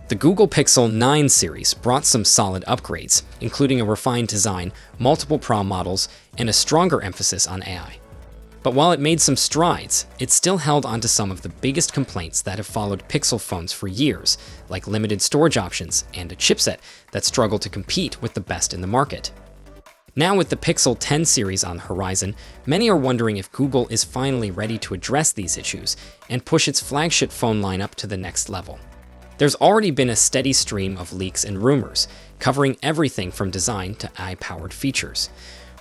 The Google Pixel 9 series brought some solid upgrades, including a refined design, multiple PROM models, and a stronger emphasis on AI. But while it made some strides, it still held onto some of the biggest complaints that have followed Pixel phones for years, like limited storage options and a chipset that struggled to compete with the best in the market. Now with the Pixel 10 series on the horizon, many are wondering if Google is finally ready to address these issues and push its flagship phone lineup to the next level. There's already been a steady stream of leaks and rumors, covering everything from design to AI-powered features.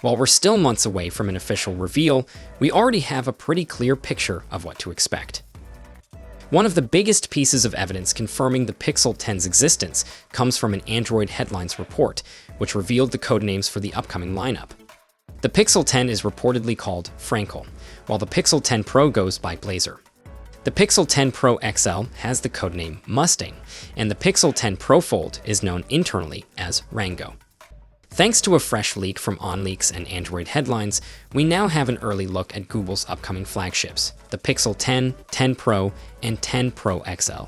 While we're still months away from an official reveal, we already have a pretty clear picture of what to expect. One of the biggest pieces of evidence confirming the Pixel 10's existence comes from an Android Headlines report, which revealed the codenames for the upcoming lineup. The Pixel 10 is reportedly called Frankel, while the Pixel 10 Pro goes by Blazer. The Pixel 10 Pro XL has the codename Mustang, and the Pixel 10 Pro Fold is known internally as Rango. Thanks to a fresh leak from OnLeaks and Android Headlines, we now have an early look at Google's upcoming flagships, the Pixel 10, 10 Pro, and 10 Pro XL.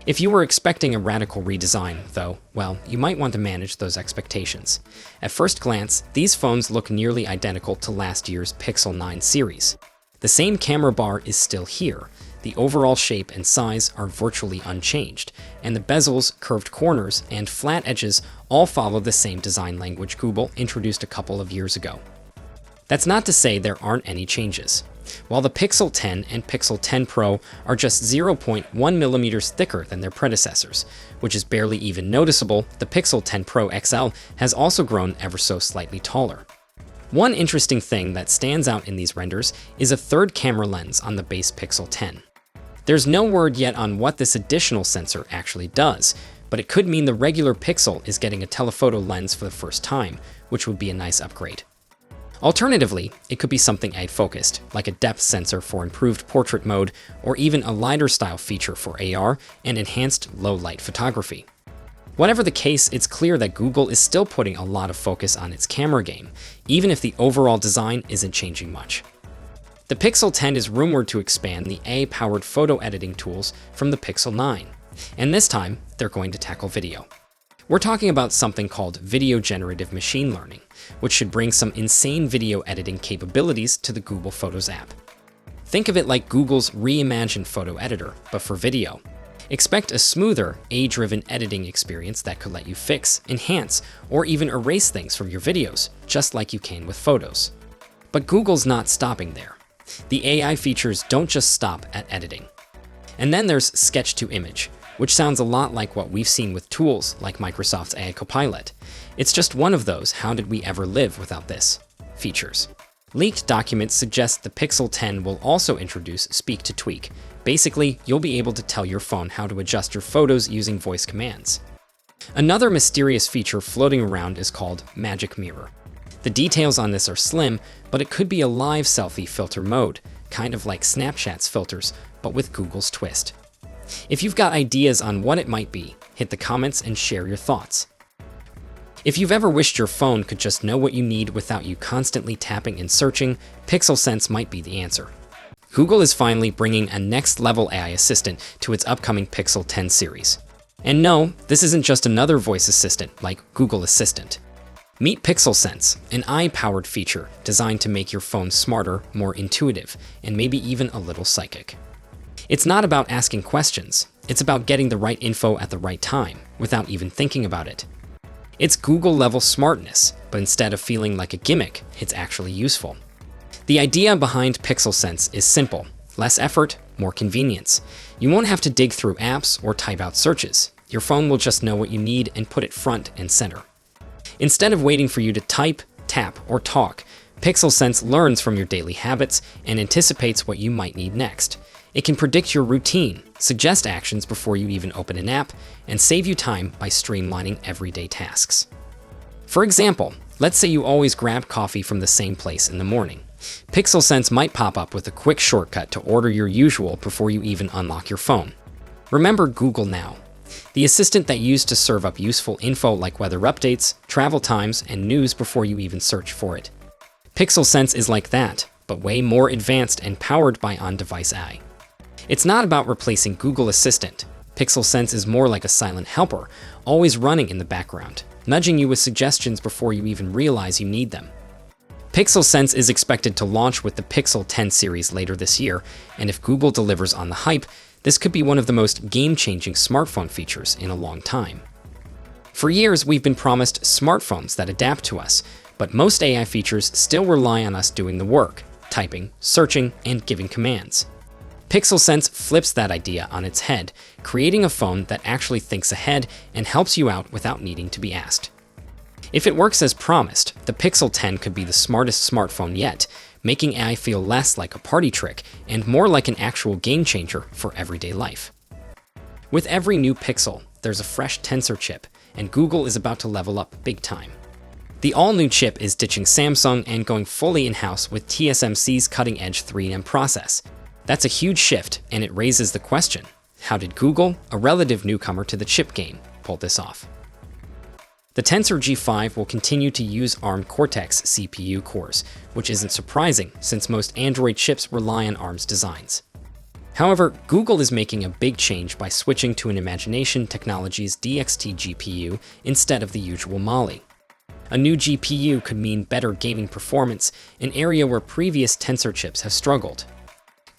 If you were expecting a radical redesign, though, well, you might want to manage those expectations. At first glance, these phones look nearly identical to last year's Pixel 9 series. The same camera bar is still here, the overall shape and size are virtually unchanged, and the bezels, curved corners, and flat edges all follow the same design language Google introduced a couple of years ago. That's not to say there aren't any changes. While the Pixel 10 and Pixel 10 Pro are just 0.1 millimeters thicker than their predecessors, which is barely even noticeable, the Pixel 10 Pro XL has also grown ever so slightly taller. One interesting thing that stands out in these renders is a third camera lens on the base Pixel 10. There's no word yet on what this additional sensor actually does, but it could mean the regular Pixel is getting a telephoto lens for the first time, which would be a nice upgrade. Alternatively, it could be something AI-focused, like a depth sensor for improved portrait mode, or even a LiDAR-style feature for AR and enhanced low-light photography. Whatever the case, it's clear that Google is still putting a lot of focus on its camera game, even if the overall design isn't changing much. The Pixel 10 is rumored to expand the AI-powered photo editing tools from the Pixel 9, and this time, they're going to tackle video. We're talking about something called video generative machine learning, which should bring some insane video editing capabilities to the Google Photos app. Think of it like Google's reimagined photo editor, but for video. Expect a smoother, AI-driven editing experience that could let you fix, enhance, or even erase things from your videos, just like you can with photos. But Google's not stopping there. The AI features don't just stop at editing. And then there's sketch to image, which sounds a lot like what we've seen with tools like Microsoft's AI Copilot. It's just one of those "how did we ever live without this" features. Leaked documents suggest the Pixel 10 will also introduce Speak to Tweak. Basically, you'll be able to tell your phone how to adjust your photos using voice commands. Another mysterious feature floating around is called Magic Mirror. The details on this are slim, but it could be a live selfie filter mode, kind of like Snapchat's filters, but with Google's twist. If you've got ideas on what it might be, hit the comments and share your thoughts. If you've ever wished your phone could just know what you need without you constantly tapping and searching, Pixel Sense might be the answer. Google is finally bringing a next-level AI assistant to its upcoming Pixel 10 series. And no, this isn't just another voice assistant like Google Assistant. Meet Pixel Sense, an AI-powered feature designed to make your phone smarter, more intuitive, and maybe even a little psychic. It's not about asking questions, it's about getting the right info at the right time, without even thinking about it. It's Google-level smartness, but instead of feeling like a gimmick, it's actually useful. The idea behind Pixel Sense is simple: less effort, more convenience. You won't have to dig through apps or type out searches. Your phone will just know what you need and put it front and center. Instead of waiting for you to type, tap, or talk, Pixel Sense learns from your daily habits and anticipates what you might need next. It can predict your routine, suggest actions before you even open an app, and save you time by streamlining everyday tasks. For example, let's say you always grab coffee from the same place in the morning. Pixel Sense might pop up with a quick shortcut to order your usual before you even unlock your phone. Remember Google Now, the assistant that used to serve up useful info like weather updates, travel times, and news before you even search for it. Pixel Sense is like that, but way more advanced and powered by on-device AI. It's not about replacing Google Assistant. Pixel Sense is more like a silent helper, always running in the background, nudging you with suggestions before you even realize you need them. Pixel Sense is expected to launch with the Pixel 10 series later this year, and if Google delivers on the hype, this could be one of the most game-changing smartphone features in a long time. For years, we've been promised smartphones that adapt to us, but most AI features still rely on us doing the work, typing, searching, and giving commands. Pixel Sense flips that idea on its head, creating a phone that actually thinks ahead and helps you out without needing to be asked. If it works as promised, the Pixel 10 could be the smartest smartphone yet, making AI feel less like a party trick and more like an actual game changer for everyday life. With every new Pixel, there's a fresh Tensor chip, and Google is about to level up big time. The all-new chip is ditching Samsung and going fully in-house with TSMC's cutting-edge 3nm process. That's a huge shift, and it raises the question, how did Google, a relative newcomer to the chip game, pull this off? The Tensor G5 will continue to use ARM Cortex CPU cores, which isn't surprising since most Android chips rely on ARM's designs. However, Google is making a big change by switching to an Imagination Technologies DXT GPU instead of the usual Mali. A new GPU could mean better gaming performance, an area where previous Tensor chips have struggled.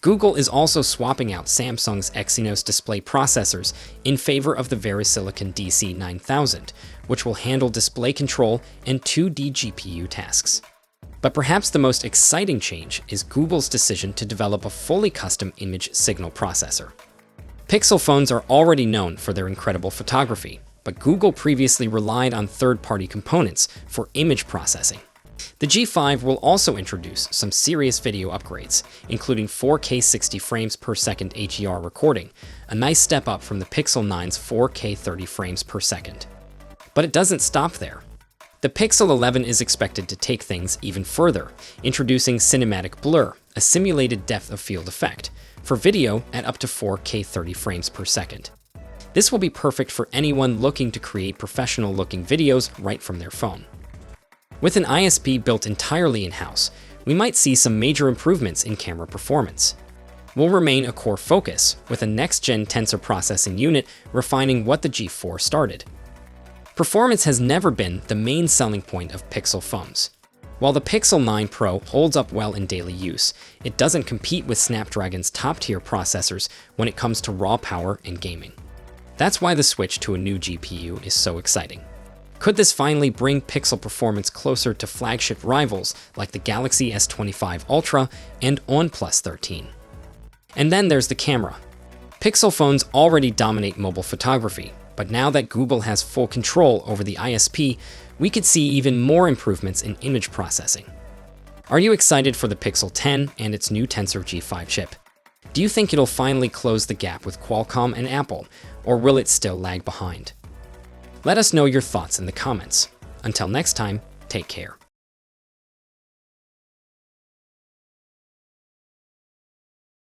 Google is also swapping out Samsung's Exynos display processors in favor of the VeriSilicon DC9000, which will handle display control and 2D GPU tasks. But perhaps the most exciting change is Google's decision to develop a fully custom image signal processor. Pixel phones are already known for their incredible photography, but Google previously relied on third-party components for image processing. The G5 will also introduce some serious video upgrades, including 4K 60 frames per second HDR recording, a nice step up from the Pixel 9's 4K 30 frames per second. But it doesn't stop there. The Pixel 11 is expected to take things even further, introducing cinematic blur, a simulated depth of field effect, for video at up to 4K 30 frames per second. This will be perfect for anyone looking to create professional-looking videos right from their phone. With an ISP built entirely in-house, we might see some major improvements in camera performance. Will remain a core focus, with a next-gen tensor processing unit refining what the G4 started. Performance has never been the main selling point of Pixel phones. While the Pixel 9 Pro holds up well in daily use, it doesn't compete with Snapdragon's top-tier processors when it comes to raw power and gaming. That's why the switch to a new GPU is so exciting. Could this finally bring Pixel performance closer to flagship rivals like the Galaxy S25 Ultra and OnePlus 13? And then there's the camera. Pixel phones already dominate mobile photography, but now that Google has full control over the ISP, we could see even more improvements in image processing. Are you excited for the Pixel 10 and its new Tensor G5 chip? Do you think it'll finally close the gap with Qualcomm and Apple, or will it still lag behind? Let us know your thoughts in the comments. Until next time, take care.